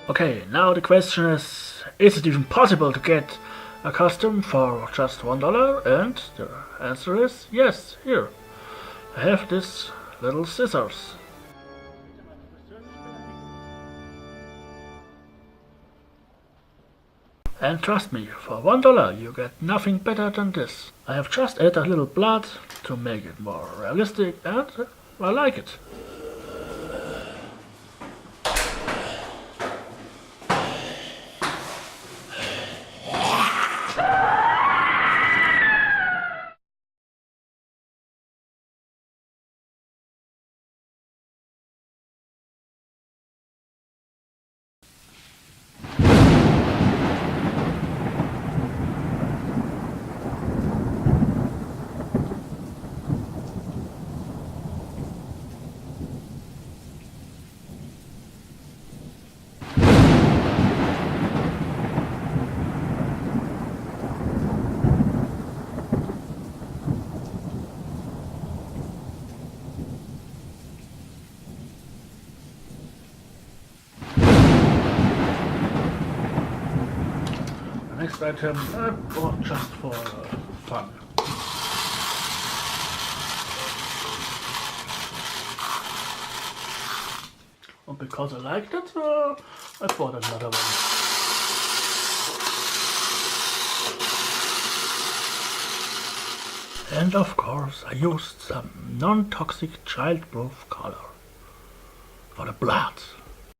Okay, now the question is it even possible to get a custom for just $1? And the answer is yes. Here, I have this little scissors. And trust me, for $1 you get nothing better than this. I have just added a little blood to make it more realistic, and I like it. Next item, or just for fun. And because I liked it, I bought another one. And of course I used some non-toxic childproof color for the blood.